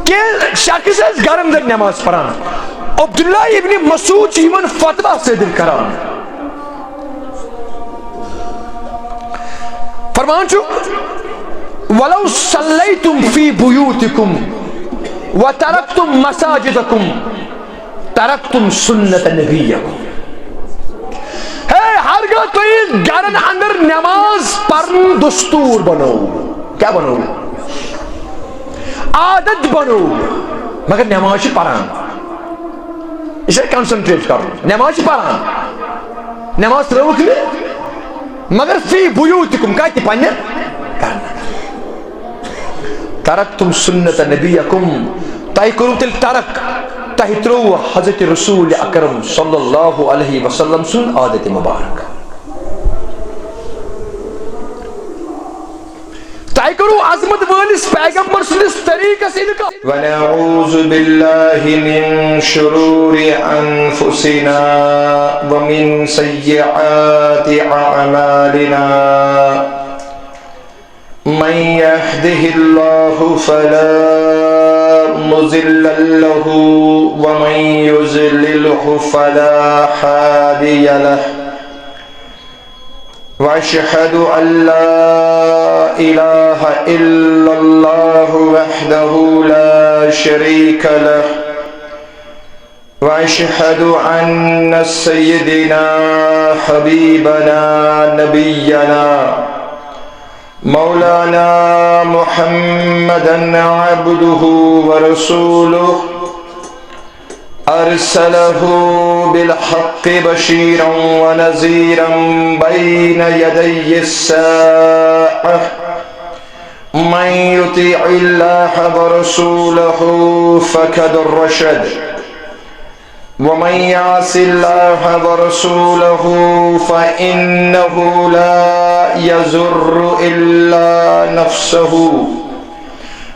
کہ شخص گھر اندر نماز پڑھان عبداللہ ابن مسعود یمن فتویٰ صادر کران فرمان چھو وَلَوْ صَلَّيْتُمْ فِي بُيُوتِكُمْ وَتَرَكْتُمْ مَسَاجِدَكُمْ تَرَكْتُمْ سُنَّةَ نَبِيَّكُمْ ہرگاہ تو گھرن اندر نماز پڑھن دستور بنو کیا بنو عادت بنو مگر نماز پڑھان اسے کنسنٹریٹ کرو نماز پڑھان نماز تروک مگر فی بیوتکم کہتی پنہ کرنا ترکتم سنت نبیکم تائی کرو تل ترک تاہی ترو حضرت رسول اکرم صلی اللہ علیہ وسلم سن عادت مبارک تائی کرو عظمت والس پیغمبر سنس طریقہ سے لکھا ونعوذ باللہ من شرور انفسنا ومن سیئات اعمالنا من يهده الله فلا مضل له ومن يضلله فلا هادي له واشهد ان لا اله الا الله وحده لا شريك له واشهد ان سيدنا حبيبنا نبينا مولانا محمدا عبده ورسوله أرسله بالحق بشيرا ونذيرا بين يدي الساعة من يطيع الله ورسوله فقد رشد ومن يعص الله ورسوله فإنه لا يضر إلا نفسه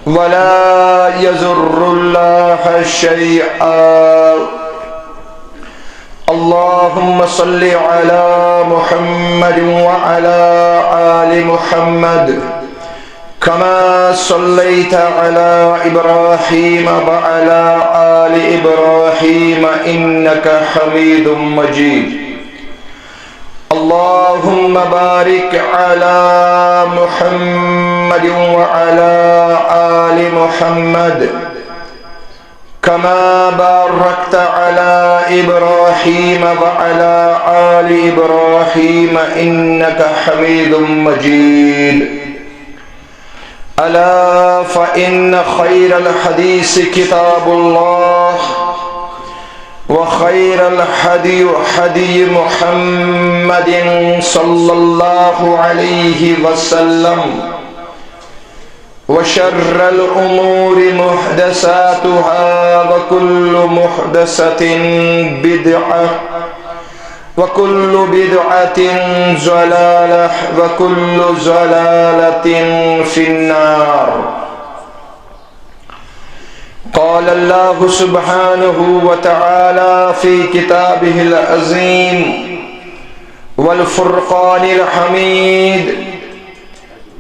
ولا يضر الله شيئا اللهم صل على محمد وعلى آل محمد كما صليت على إبراهيم وعلى آل إبراهيم إنك حميد مجيد اللهم بارك على محمد وعلى آل محمد كما باركت على إبراهيم وعلى آل إبراهيم إنك حميد مجيد ألا فإن خير الحديث كتاب الله وخير الهدي هدي محمد صلى الله عليه وسلم وشر الأمور محدثاتها وكل محدثة بدعة وكل بدعة ضلالة وكل ضلالة في النار قال الله سبحانه وتعالى في كتابه العظيم والفرقان الحميد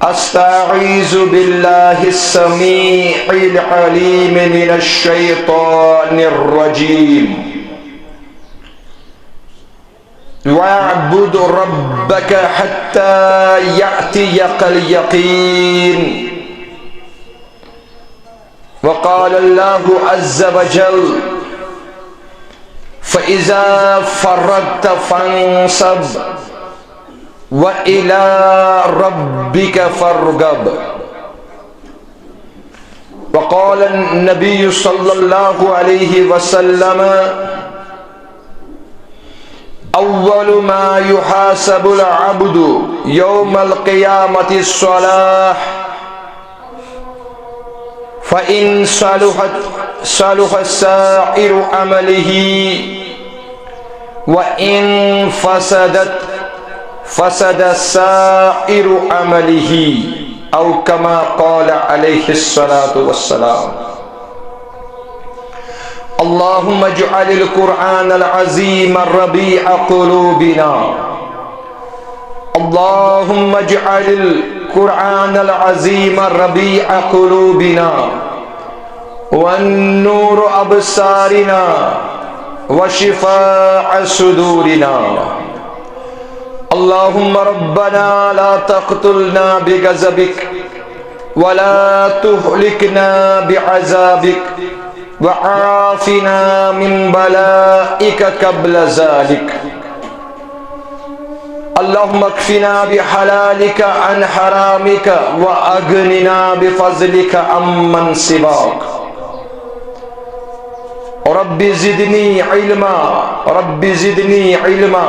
أستعيذ بالله السميع العليم من الشيطان الرجيم واعبد ربك حتى يأتيك اليقين وقال الله عز وجل فإذا فرغت فانصب وإلى ربك فارغب وقال النبي صلى الله عليه وسلم أول ما يحاسب العبد يوم القيامة الصلاة فإن صلح سائر عمله وإن فسد سائر عمله أو كما قال عليه الصلاة والسلام اللهم اجعل القرآن العظيم ربيع قلوبنا اللهم اجعل القرآن العظيم ربيع قلوبنا والنور أبصارنا وشفاء صدورنا. اللهم ربنا لا تقتلنا بغضبك ولا تهلكنا بعذابك وعافنا من بلائك قبل ذلك. اللهم اكفنا بحلالك عن حرامك واغننا بفضلك عمن سواك. رب زدني علما رب زدني علما.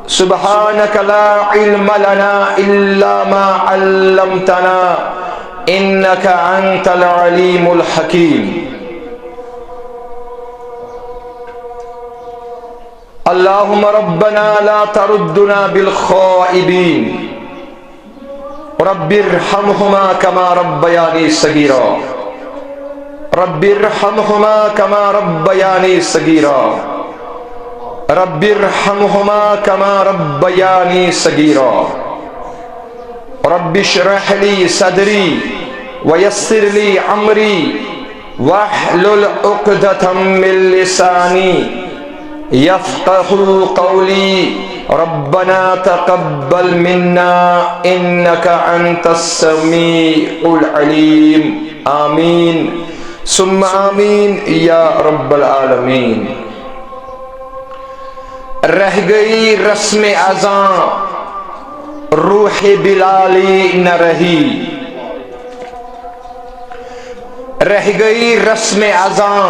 سبحانك لا علم لنا إلا ما علمتنا إنك أنت العليم الحكيم. اللهم ربنا لا تردنا بالخائبين. رب ارحمهما كما ربياني صغيرا. رب ارحمهما كما ربياني صغيرا. رب ارحمهما كما ربياني صغيرا. رب اشرح لي صدري ويسر لي امري واحلل عقدة من لساني يفقهوا قولي. ربنا تقبل منا انك انت السميع العليم. آمين ثم آمین یا رب العالمین. رہ گئی رسم اذاں روح بلالی نہ رہی. رہ گئی رسم اذاں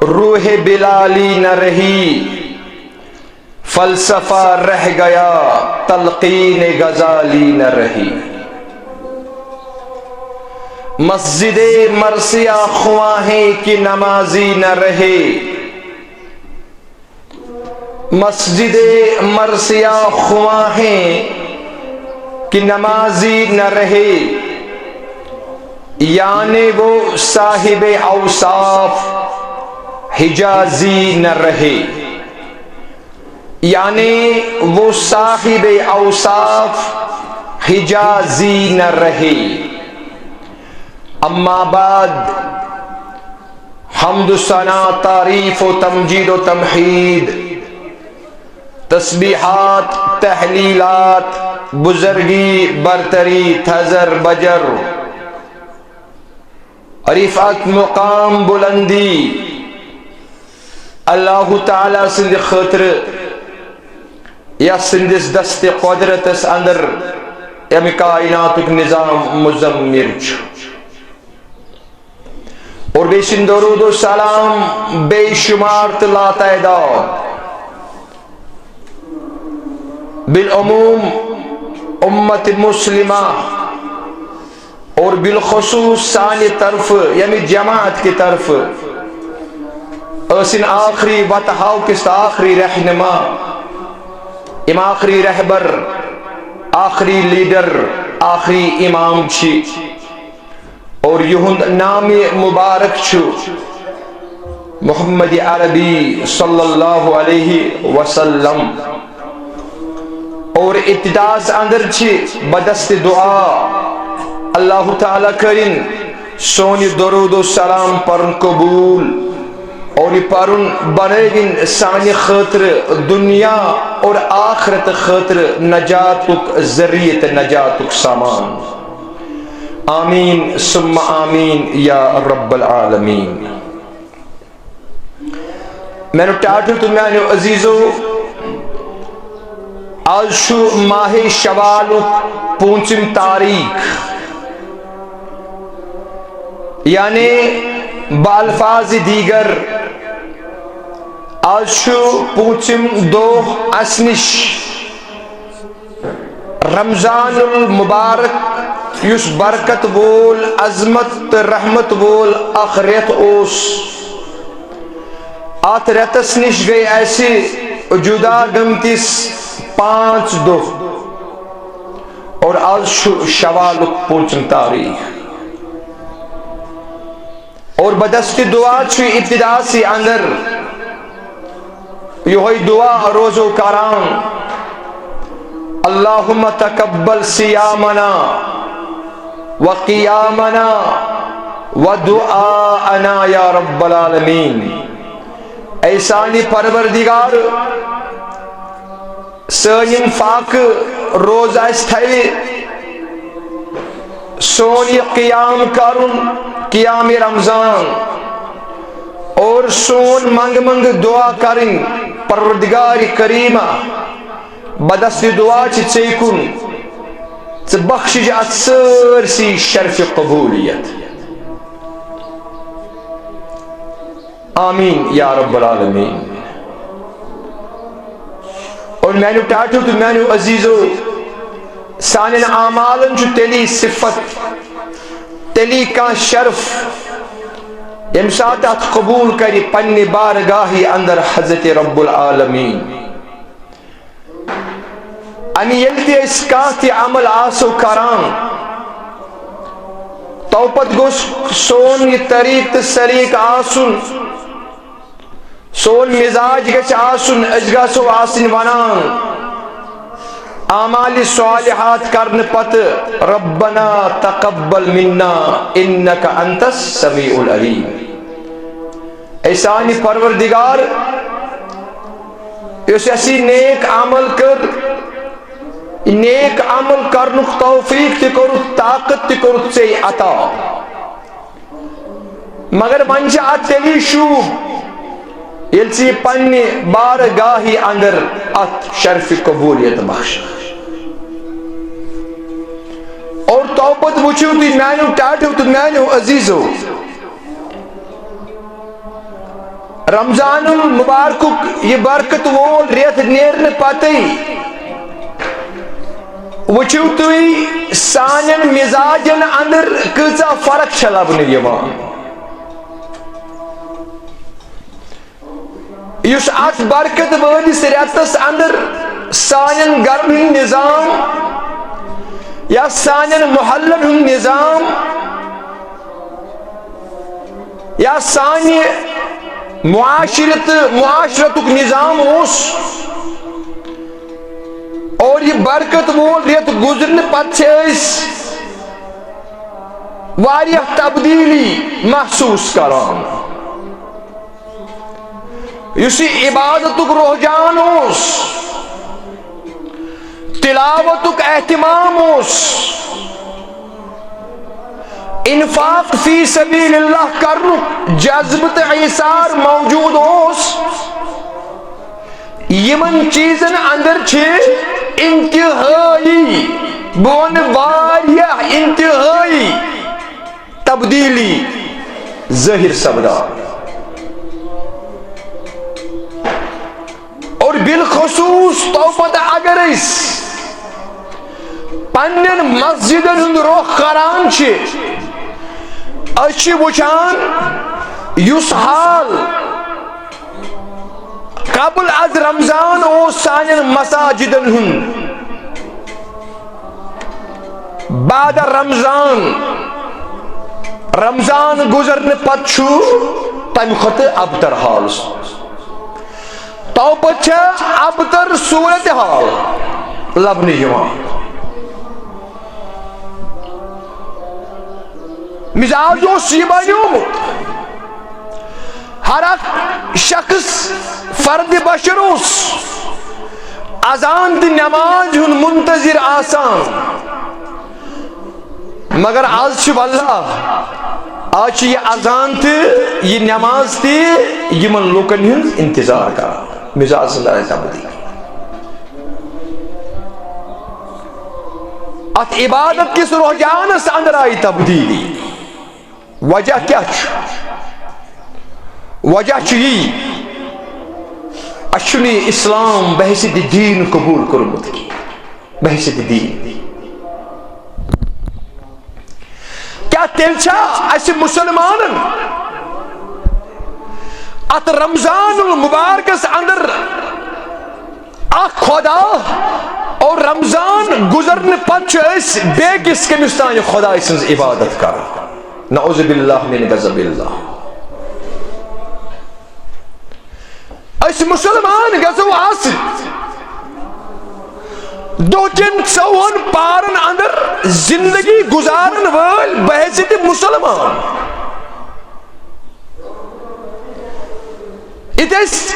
روح بلالی نہ رہی. فلسفہ رہ گیا تلقین غزالی نہ رہی. مسجد مرثیہ خواہیں کی نمازی نہ رہے. مسجد مرثیہ خواہیں کی نمازی نہ رہے. یعنی وہ صاحب اوصاف حجازی نہ رہے. یعنی وہ صاحب اوصاف حجازی نہ رہے. اما بعد حمد و ثنا تعریف و تمجید و تمحید تسبیحات تحلیلات بزرگی برتری تھزر بجر رفعت مقام بلندی اللہ تعالی سند خاطر یا سندس دست قدرتس اندر یم کائناتک نظام مزمر چھو. اور بے شن درود و سلام بے شمار لا تعداد بالعموم امت مسلمہ اور بالخصوص سانی طرف یعنی جماعت کی طرف اسن آخری وتحاو کس آخری رہنما ام آخری رہبر آخری لیڈر آخری امام چھی اور یہند نام مبارک چھو محمد عربی صلی اللہ علیہ وسلم. اور ابتداس اندر چھی بدست دعا اللہ تعالیٰ کرن سونی درود و سلام پرن قبول اور پرن بنیگن سانی خاطر دنیا اور آخرت خاطر نجاتک ذریعت نجاتک سامان. آمین ثم آمین یا رب العالمین. میں نے ٹاٹل تو میں نے عزیزو آج شو ماہ شوال 5 تاریخ یعنی بالفاظ دیگر آج شو 5 اسنش رمضان المبارک یس برکت وول عظمت رحمت وول اخریت اوس. آت رتس نش گئی ایسی جدا گمتس 5 دو اور آج شوال 5 تاریخ. اور بدست دعا چھو ابتدا سی اندر یہ دعا روز و کرام اللہم تقبل صیامنا وقیامنا وَدُعَاءَنَا يَا رَبَّ الْعَالَمِينَ. اے سانی پروردگار سٲنِم فاق روز آسہِ تھاوِ سون یہ قیام کرن قیام رمضان اور سون منگ منگ دعا کرن پروردگار کریمہ بدست دعا ژے کن ژٕ بخشِج اتھ سٲرسٕے شرف قبولیت. آمین یا رب العالمین. اور میانو ٹاٹھو تو میانو عزیزو سانن اعمالن چھ تیلی صفت تیلی کان شرف یم سات ات قبول کری پنی بارگاہی اندر حضرت رب العالمین. ان یلتی اس کاتی عمل آسو کران توپت گوش سون یہ طریق سریق آسن سون مزاج گچ آسن اجگا سو آسن ونان اعمال صالحات کرن پت ربنا تقبل منا انک انت السمیع العلیم. اے سانی پروردگار اس اسی نیک عمل کر نیک عمل کرنک توفیق تی کرت طاقت تی کرت سے عطا مگر منجا ات تیلی شوب یلسی پنی بارگاہی اندر ات شرف قبولیت بخش. اور توبت وچھو تی مینو ٹاٹو تو مینو عزیزو رمضان المبارک یہ برکت وول ریت نیرن پاتے وچھو تی سانن مزاجن اندر کچا فرق چھلابن یوان. یس ات برکت وٲلِس ریتس اندر سانن گرن ہند نظام یا سانن محلن ہند نظام یا سانہ معاشرتک نظام اس اور یہ برکت وول ریت گزرن پتہ واریاہ تبدیلی محسوس کران. یسی عبادتک رحجان اس تلاوتک اہتمام اس انفاق فی سبیل اللہ کرنک جذبت عیسار موجود اس یمن چیزن اندر چھے انتہائی بون واریاہ انتہائی تبدیلی ظاہر سبدا. اور بالخصوص توبت اگر اس پنن مسجدن ہند روخ کران چھے اچھی وچان یس حال قبل از رمضان او سانن مساجدن ہند بعد رمضان گزرن پت چھو تم خط ابتر حال توبت چھے ابتر صورت حال لبنی یوان. مزاج اس یہ بنیومت ہر اک شخص فرد بشر اس اذان دی نماز ہن منتظر آسان مگر آج چھ واللہ آج یہ اذان تھی یہ نماز تھی یمن لوکن ہن انتظار کرا. مزاج اللہ تبدیل ات عبادت کس رحجان اس اندر آئی تبدیلی. وجہ کیا چھ وجہ چھی اشنی اسلام بحثیت دین قبول کرمت کی بحثیت دین کیا تلچا ایسے مسلمانن ات رمضان المبارکس اندر خدا اور رمضان گزرنے پتہ بے کس کمستان خدا سنز عبادت کر نعوذ باللہ من غضب اللہ. اس مسلمان گزو آسن دو جن چون پارن اندر زندگی گزارن وال بحثیت مسلمان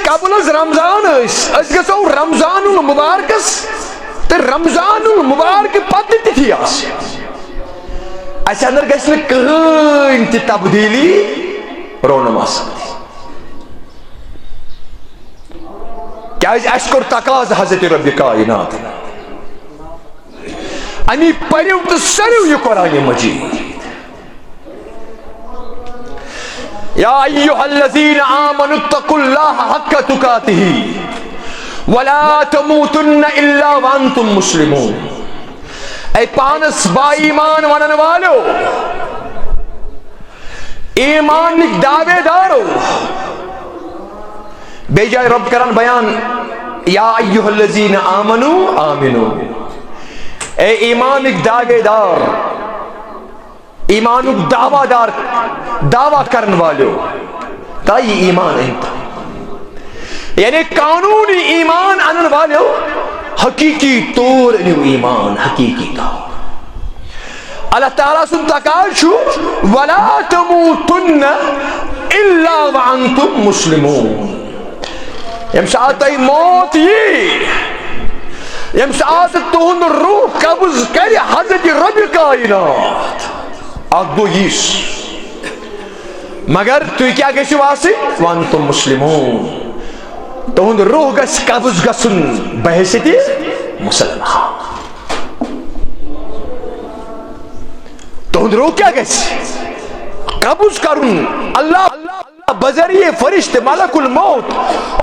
قبل از رمضان گھو رمضان المبارکس تو رمضان المبارک پتہ تھی اس اندر گھس کہین تہ تبدیلی رونماس کیاز اس کور تقاض حضرت رب کائنات انی پریو تو سریو یہ قرآن مجید یا ایھا الذین آمنوا اتقوا اللہ حق تقاته ولا تموتن الا وانتم مسلمون. اے پانس با ایمان ونن والو، ایمان دعوے دارو، بے جائے رب کران بیان یا ایھا الذین آمنوا آمنو، اے ایمان دعوے دار، ایمان دعویٰ دار، دعویٰ کرن والو تائی ایمان انت، یعنی قانونی ایمان انن والو حقیقی طور انو ایمان حقیقی طور. اللہ تعالیٰ سن تقاض چھو وَلَا تَمُوتُنَّ إِلَّا وَأَنْتُمْ مُسْلِمُونَ. یم ساتھ ای موت یہ یم ساتھ تہند روح قبض کر حضرت رب کائنات اک گو یس مگر تھی کیا گھو آسی وانتم مسلمون، تہند روح گھس قبض گھن بحیثیت مسلمان. تہند روح کیا گھس قبض کرن اللہ بذریعہ فرشت ملک الموت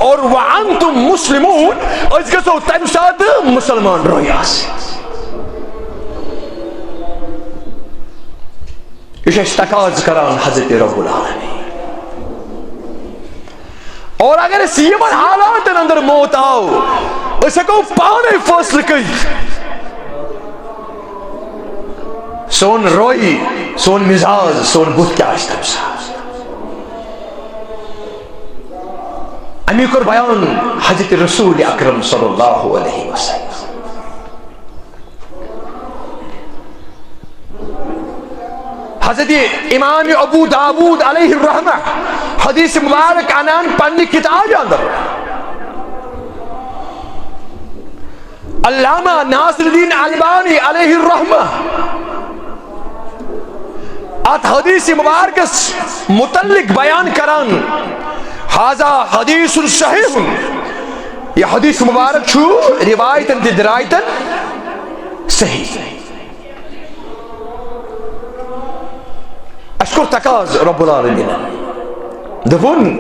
اور وانتم مسلمون اس گھو تم ساتھ مسلمان روح آسی. یہ تقاض کران حضرت رب العالمین. اور اگر اس یمن حالات اندر موت آو اس کو پانے فیصلہ کر سون روئی سون مزاج سون بت کیا اس طرح امی کر بیان حضرت رسول اکرم صلی اللہ علیہ وسلم. حضرت امام ابو داود علیہ الرحمہ حدیث مبارک عنان پڑھنے کتاب اندر علامہ ناصر الدین البانی علیہ الرحمہ ات حدیث مبارک متعلق بیان کران ھذا حدیث صحیح، یہ حدیث مبارک چھو روایتن درایتن صحیح. اشکر تقاض رب العالمین دفن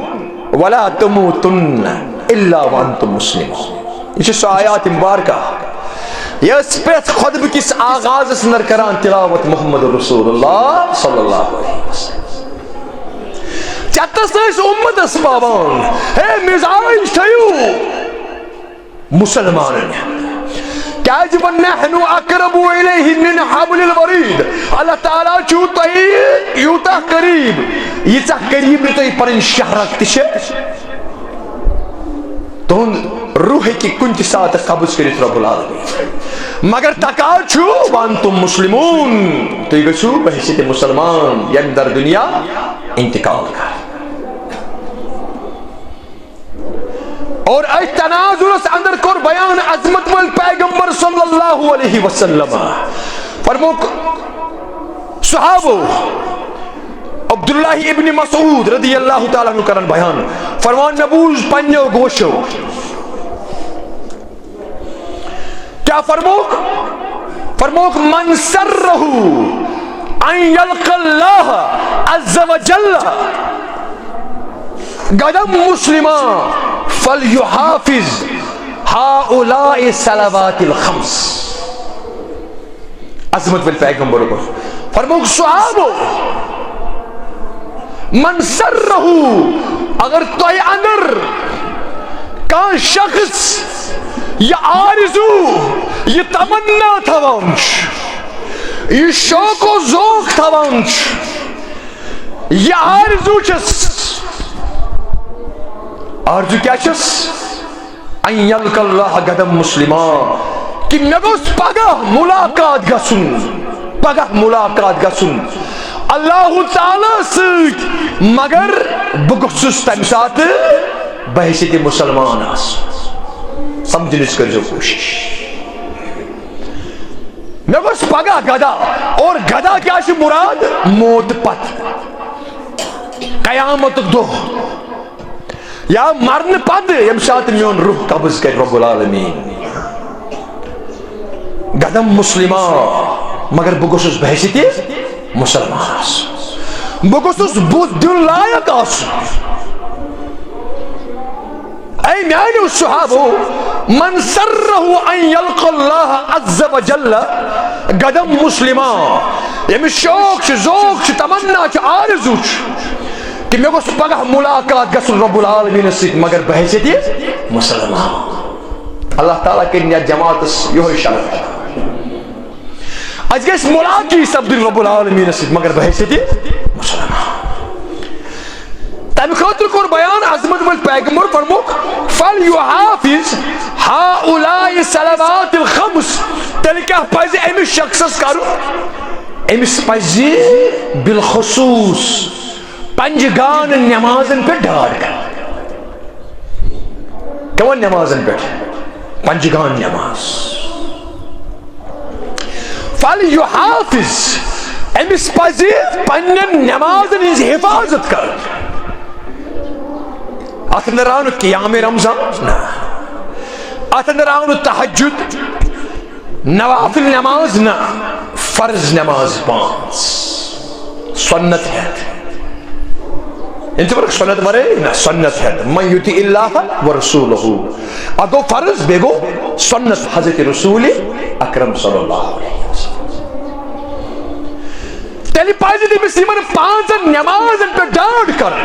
ولا تموتن الا وانتم مسلمون. یہ سو آیات مبارکہ یہ پریت خطبہ کس آغاز اندر کران تلاوت محمد رسول اللہ صلی اللہ علیہ وسلم. چتس اس امت اس بابان ہے مزاج تھیو مسلمان کاجب نحن اقرب الیہ من حبل الورید. اللہ تعالیٰ چوتا ہی یوتا قریب یہ قریب تو پرن شہرک تشے تون روح کی کنچ ساتھ قبض کرت رب العالمین مگر تقاض چھو وانتم مسلمون تو یہ گسو بحثیت مسلمان یم در دنیا انتقال کر. اور اے تنازل اندر کور بیان عظمت وال پیغمبر صلی اللہ علیہ وسلم فرموک صحابو عبداللہ ابن مسعود رضی اللہ تعالیٰ عنہ کرن بیان فرمان نبوز پنجو گوشو کیا فرموک فرموک من سرہو ان یلق اللہ عز و جل قدم مسلمہ فلیحافظ ہؤلاء الصلوات الخمس. عظمت بالپیغمبر کو فرموک صحابو من سرہو اگر تو اندر کان شخص یہ آرزو یہ تمنا تھوانچ یہ شوق و ذوق تھوانچ یہ آرزو چس آرزو کیا چس ان یلق اللہ قدم مسلمہ کہ نگوس پگہ ملاقات گسن پگہ ملاقات گسن اللہ تعالیٰ سۭتۍ مگر بہ گوٚژھُس تمہِ ساتہٕ بحیثیت مسلمان آس سمجھنس کرو کوشش میں گوس پگہ گدا اور گدا کیا چھ مراد موت پت قیامت دہ یا مرن پت یم سات میون روح قبض کر رب العالمین گدم مسلمہ مگر بہ گوسس بحیثیت مسلمان آس بہ گوسس بت دن لائق آس اے میانو صحابو من سرہ ان یلقى اللہ عز وجل گدم مسلمہ یمس شوق ذوق تمنا آرزو کہ میں گوس پگہ ملاقات گژھن رب العالمین سۭتۍ مگر بحیثیت مسلمان اللہ تعالیٰ کرن یتھ جماعتس یہوے شرف اس گژھِ ملاقات سپدٕنۍ رب العالمین سۭتۍ مگر بحیثیت مسلمان تمہ خاطر کور بیان عظمت ول پیغمبر فرموک فلیحافظ ہؤلاء صلوات الخمس تیل کیا پزِ امس شخصس کرو امس پزِ بالخصوص پنجگان نمازن پہ ڈاڑ کر کون نمازن پہ پنجگان نماز فلیحافظ امس پزِ پنن نمازن ہنز حفاظت کر ات اندر آو قیام رمضان ات اندر آو تہجد نوافل نماز نہ فرض نماز 5 سنت ہے انت فرق سنت مرے نہ سنت ہے من یطیع اللہ ورسولہ اگو فرض بیگو سنت حضرت رسول اکرم صلی اللہ علیہ وسلم تیلی پائزی دی مسلمان 5 نمازن پہ ڈاڑ کر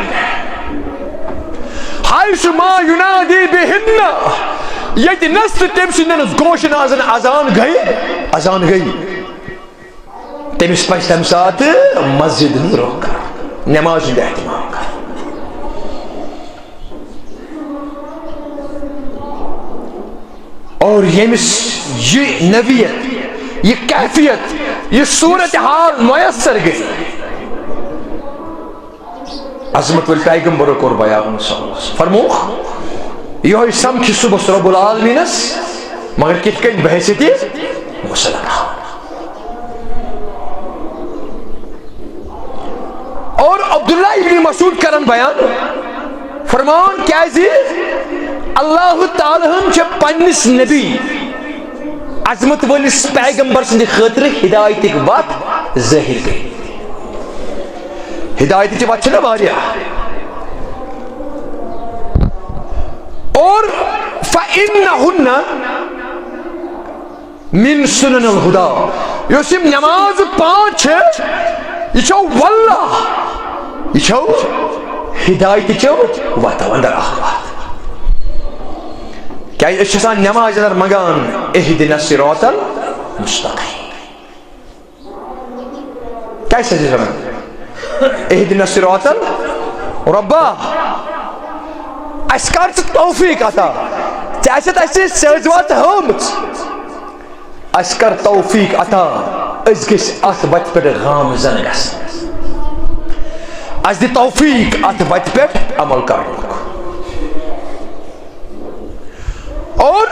حیث ما ینادی بہن یت نست تم سندن گوشن اذان گئی تمس پہ تم سات مسجد روک کر نماز ہند اہتمام کر اور یمس یہ نویت یہ کیفیت یہ صورتحال میسر گئی عظمت والپیغمبر کور بیان فرموک یہ سمکھ صبح رب العالمینس مگر کت کن بحیثیت مسلمان اور عبداللہ ابن مسعود کرن بیان فرمان کیا اللہ تعالیٰ چھ پنس نبی عظمت ولس پیغمبر سند خاطر ہدایت وت ظاہر گئی ہدایت کی وت نا واریاہ اور فإنہن من سنن الہدی یس نماز 5 یہ چھو واللہ یہ چھو ہدایت چھو وت اندر اخوات کیا اس سان نماز اندر مگان اہدنا الصراط المستقیم کیسے جمع اہدنا الصراط ربا اس کر توفیق عطا چاہت اس سوات ہومت اس کر توفیق عطا اس گس ات وت پہ غام زن گس اس دی توفیق ات وت پہ عمل کرنک اور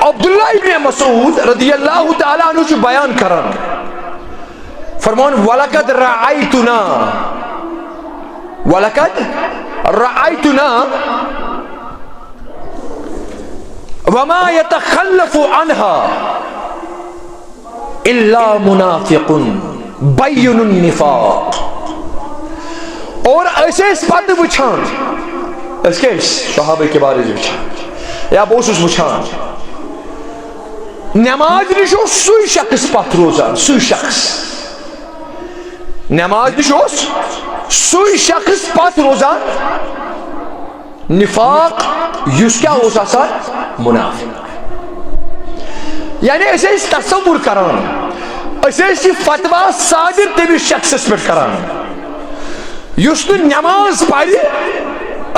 عبداللہ ابن مسعود رضی اللہ تعالیٰ عنہ چھ بیان کرن فرمان وَلَقَدْ رَأَيْتُنَا وَمَا يَتَخَلَّفُ عَنْهَا إِلَّا مُنَافِقٌ بَيِّنُ النِّفَاقِ اور ایسے اس بات وچھان اس کے صحابہ کے بارے وچھان یا بوسوس وچھان نماز نشو سوی شخص پت روزان سوی شخص نماز نشوس سوی شخص پت روزان نفاق یس کیا ہو سا منافق یعنی اسے اس تصور کران اسے اس فتوہ صادر تمس شخص پر کران یس تو نماز پڑھ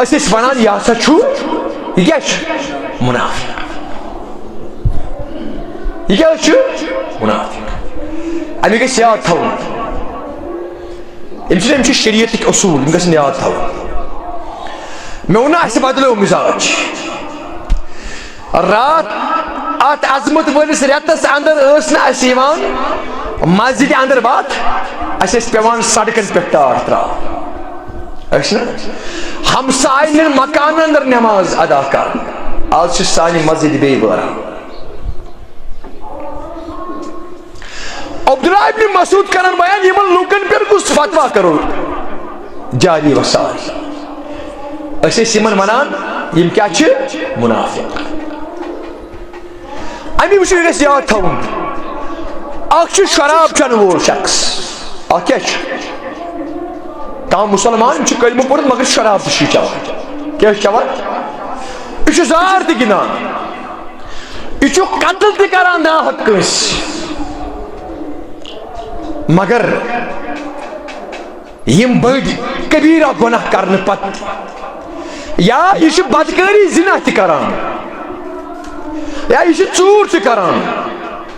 اسے اس ونان یہ سا چھو یہ کیا منافق یہ کیا منافق امی گھس یاد تھاون ام شریعت اصول ام گھس یاد تھاون میں ونہ اس بدلو مزاج رات ات عظمت ولس ریتس اندر اس یوان مسجد اندر بات اس پیوان سڑکن پہ ٹار ترا ہمسائن مکان اندر نماز ادا کر آج سانی مسجد بے بارا عبداللہ ابن مسعود کرن بیان یمن لوکن پر کس فتوا کرو جاری وسائل اسے سیمن منان یم کیا چھ منافق امی وچھو گژھِ یاد تھاوُن اکھ چھُ شراب چٮ۪نہٕ وول شخص اکھ کیٛاہ چھُ کانٛہہ مسلمان چھُ کلمہٕ پوٚرمُت مگر شراب تہِ چھُ چٮ۪وان کیٛاہ چھُ چٮ۪وان یہِ چھُ زار تہِ گِنٛدان یہِ چھُ قتل تہِ کران ناحق کٲنٛسہِ مگر یم بٔڑۍ کبیرہ گۄناہ کرنہٕ پتہٕ یا یہِ چھُ بدکٲری زِنا تہِ کران یا یہ ژوٗر تہِ کران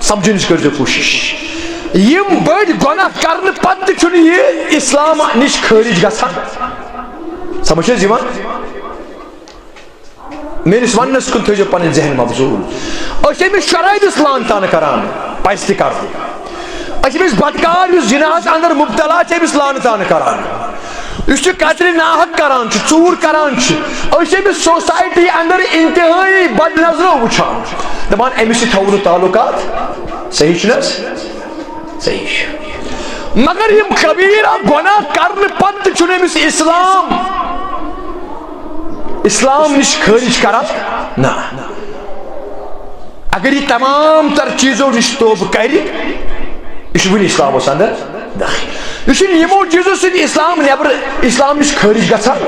سمجھنٕچ کٔرزیو کوٗشش یم بٔڑۍ گۄناہ کرنہٕ پتہٕ تہِ چھُنہٕ یہِ اسلام نِش خٲرج گژھان سمجھ حظ یِوان میٲنِس وننس کُن تھٲیزیو پنٕنۍ ذہن مبزوٗل أسۍ أمِس شرٲبِس لان تان کران پزِ تہِ کرُن أسۍ أمِس بدکار یُس زِناہس اندر مبتلا چھِ أمِس لان تان کران یُس چھُ قتلِ ناحق کران چھُ ژوٗر کران چھُ أسۍ أمِس سوسایٹی اندر انتہٲیی بد نظرو وٕچھان دپان أمِس سۭتۍ تھاوو نہٕ تعلقات صحیح چھُنہٕ حظ صحیح چھُ مگر یم کبیرہ گۄناہ کرنہٕ پتہٕ تہِ چھُنہٕ أمِس اسلام نش خٲرج کران نہ اگر یہ تمام تر چیزو نش توبہ کرِ یہ چھُ وُنہِ اسلامس اندر داخل یہ چھُنہٕ یمو چیزو سۭتۍ اسلام نیبر اسلام نش خٲرج گژھان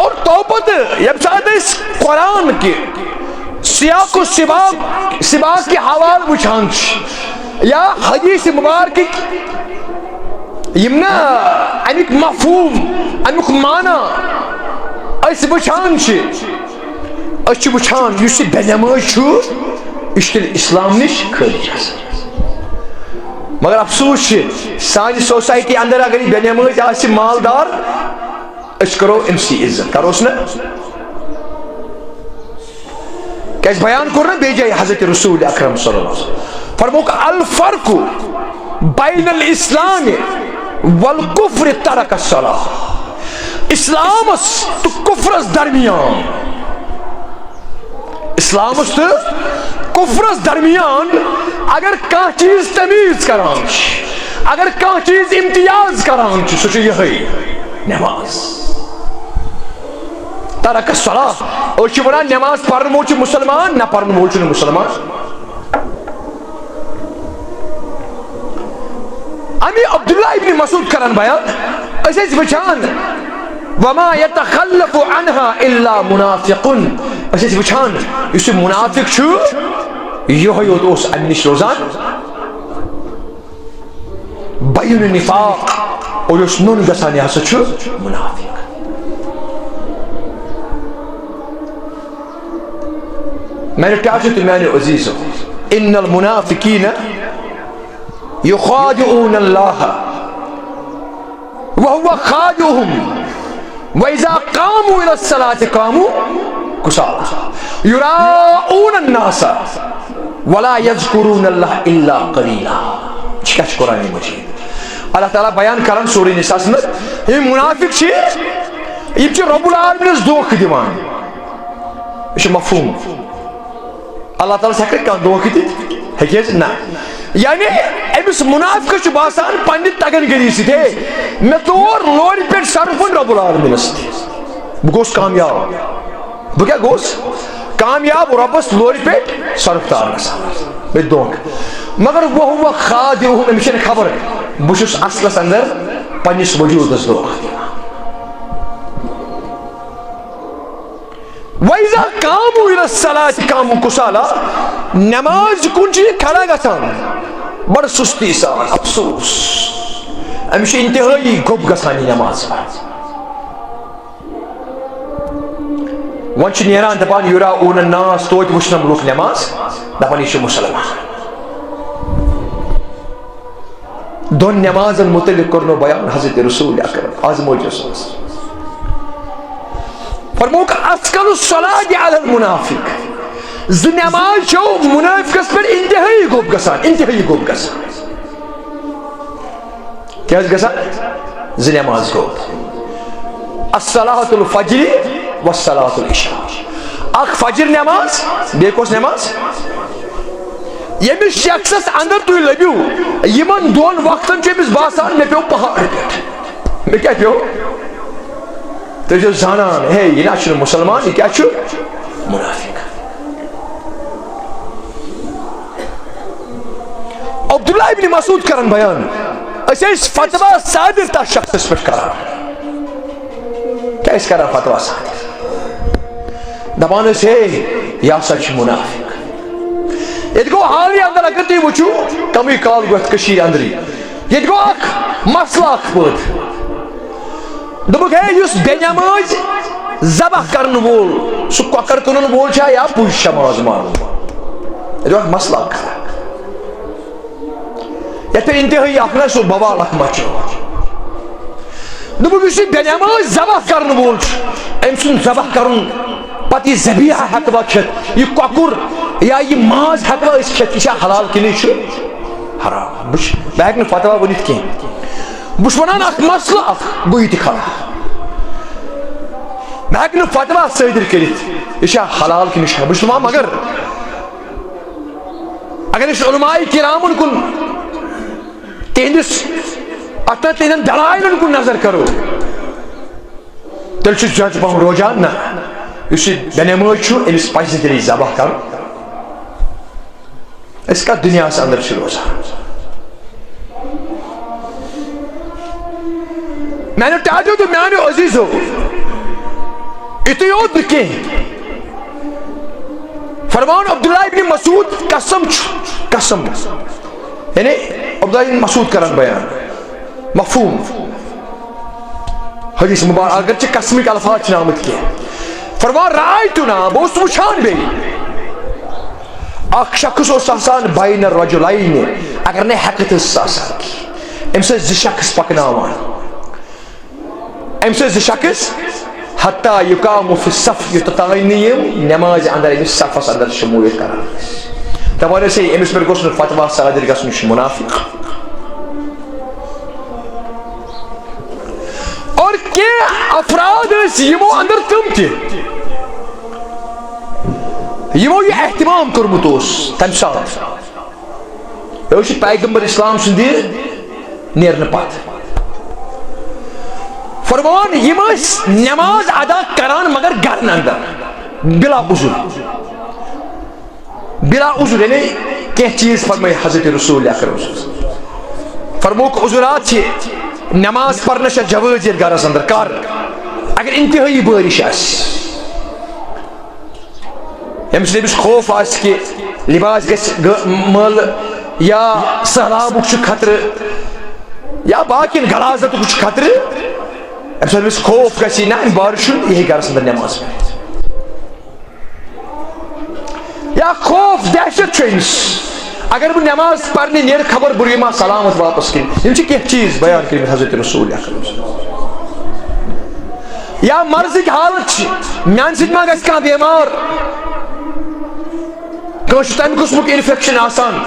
اور توبہ تہٕ ییٚمہِ ساتہٕ أسۍ قرآن کہِ سیاق و سباق کے حوالہ وٕچھان چھِ یا حدیث مبارکٕکۍ یم نا امیُک مفہوم امیُک معنی أسۍ وٕچھان چھِ أسۍ چھِ وٕچھان یُس یہِ بے نمٲز چھُ یہِ چھُ تیٚلہِ اسلام نش خٲرج گژھان مگر افسوس چھِ سانہِ سوسایٹی اندر اگر یہِ بے نمٲز آسہِ مالدار أسۍ کرو أمسٕے عزت کروس نہ کیازِ بیان کوٚر نا بیٚیہِ جایہِ حضرت رسول اکرم صلی اللہ علیہ وسلم فرموک الفرق بین الاسلام والکفر ترک الصلاۃ اسلامس تو کفرس درمیان اسلامس تو کفرس درمیان اگر کانٛہہ چیز تمیز کران چھِ اگر کانٛہہ چیز امتیاز کران چھِ سُہ چھُ یِہوٚے نماز ترک الصلاۃ أسۍ چھِ وَنان نماز پرن وول چھُ مسلمان نہ پرن وول چھُنہٕ مسلمان امی عبداللہ ابن مسعود کران بیان أسۍ ٲسۍ وٕچھان وما يتخلف عنها الا منافق أسۍ ٲسۍ وٕچھان یُس یہِ منافق چھُ یِہوٚے یوت اوس امہِ نش روزان بیُن نفاق اور یُس نوٚن گژھان یہِ ہسا چھُ منافق میانیو ٹاٹھیو تہٕ میانیو عزیزو ان المنافقین یخادعون اللہ وهو خادعهم واذا قاموا الى الصلاة قاموا کسالى یراؤون الناس ولا يذكرون اللہ الا قلیلا کیا چھُ قرآن مجید اللہ تعالیٰ بیان کران سورہ نساء منٛز یِم منافق چھِ یِم چھِ رب العالمینس دھوکہٕ دِوان یہِ چھُ مفہوم اللہ تعالیٰ ہیٚکہِ کانٛہہ دھوکہٕ دِتھ ہیٚکہِ حظ نہ یعنی أمِس منافقس چھُ باسان پننہِ تگن گٔری سۭتۍ ہے مےٚ تور لورِ پٮ۪ٹھ سرفُن رب العالمینس بہٕ گوٚوُس کامیاب بہٕ کیٛاہ گوٚوُس کامیاب رۄبس لورِ پٮ۪ٹھ سرف تارنس مےٚ دھوکہٕ مگر وهو خادعهم أمِس چھَنہٕ خبر بہٕ چھُس اصلس اندر پننس وجوٗدس دھوکہٕ دِوان وَإِذَا قَامُوا إِلَى الصَّلَاةِ قَامُوا كُسَالَى نماز کُن چھِ یہِ کھڑا گژھان بڑٕ سُستی سان افسوس أمِس چھِ انتہٲیی گوٚب گژھان یہِ نماز وۄنۍ چھِ نیران دپان یُراؤون الناس توتہِ وٕچھنم لُکھ نماز دپان یہِ چھُ مُسلمان دۄن نمازن متعلق کوٚرنو بیان حضرت رسول اکرم آزمٲیش ٲس فرموک اسکل الصلاۃ علی المنافق ز نماز چھو منافقس پر انتہائی گوب گسان کیا گسان ز نماز گوب الصلاۃ الفجر والصلاۃ العشاء اخ فجر نماز بے کس نماز یمس شخصس اندر تھی لبیو یمن دون وقتن چمس باسان مے پیو پہاڑ پہ مے کیا پیو تو جو زانان ہے یہ نہ مسلمان یہ کیا منافق عبداللہ ابن مسعود کرن بیان اس فتوہ صادر تا شخص پر کران کیا اس کران فتوہ صادر دبانے سے یا سچ منافق یہ گو حالی اندر اگر تی وچو کمی کال گوت کشیر اندری یہ گو اک مسئلہ اک بود دبک ہے یس بے نماز ذبح کرن وول سو ککر کنن وول چھا یا پوش شماز مان یہ گو اک مسئلہ اک یہ تو انتہائی اپنا سو بوال اک مچو دبک یس بے نماز ذبح کرن وول ام سن ذبح کرن پتی ذبیحہ حقبہ کھت یہ ککر یا یہ ماز حقبہ اس کھت یہ حلال کنی چھو حرام بش بیگ نے فتوہ ونیت کی بش ونان اک مسئلہ اک بویتی خلا بیگ نے فتوہ صدر کریت یہ حلال کنی چھو بش ونان مگر اگر اس علماء کرامن کن تہندس اتنا تہندن دلائلن کن نظر کرو تل چھ جج پہم روجان نا اس بے نماز چھو امس پزِ تیلہِ ذبح کرُن اس کا دنیا سے اندر چھُ روزان میانو ٹاٹو تو میانو عزیزو اتنی یوت نکیں فرمان عبداللہ ابن مسعود قسم یعنی عبداللہ ابن مسعود کرن بیان مفہوم حدیث مبارک اگرچہ قسمی کے الفاظ چھن آمد کیا فرمان رائتنا بوست وچھان بے اک شخص اس آسان بین الرجلین اگر نے حقیقت اس آسان کی ام سے زی شخص پکناوان ام سے زی شخص حتی یقام فی الصف یتتغینیم نماز اندر امس صف اندر شمولیت کران تبانے سے امس پر گوشن فتوہ صادر گسن منافق اور کیا افراد اس یمو اندر تم تھی یمو یہ احتمام کرمت اس تم سات یہ پیغمبر اسلام سندی نیرن پات فرمان یم نماز ادا کران مگر گرن اندر بلا عذر یعنی کہ چیز فرمائی حضرت رسول اکرم فرموک عذرات چھ نماز پڑھنا چھ جواز گھرس اندر کر اگر انتہائی بارش آس یمس نبس خوف آس کہ لباس گژھِ مل یا سہلابک چھ خطرہ یا باقین غلاظتک چھ خطرہ امس نبس خوف گژھِ نہ بارش یہ گھرس اندر نماز پڑھ یا خوف دہشت چھ امس اگر بہ نماز پڑھنے نیر خبر بریما سلامت واپس کن یم چھ کینٛہہ چیز بیان کرمت حضرت رسول اکرم یا مرضک حالت چھ میان سۭتۍ ما گژھِ کانٛہہ بیمار کٲنٛسہِ تمہِ قٕسمُک انفیکشن آسان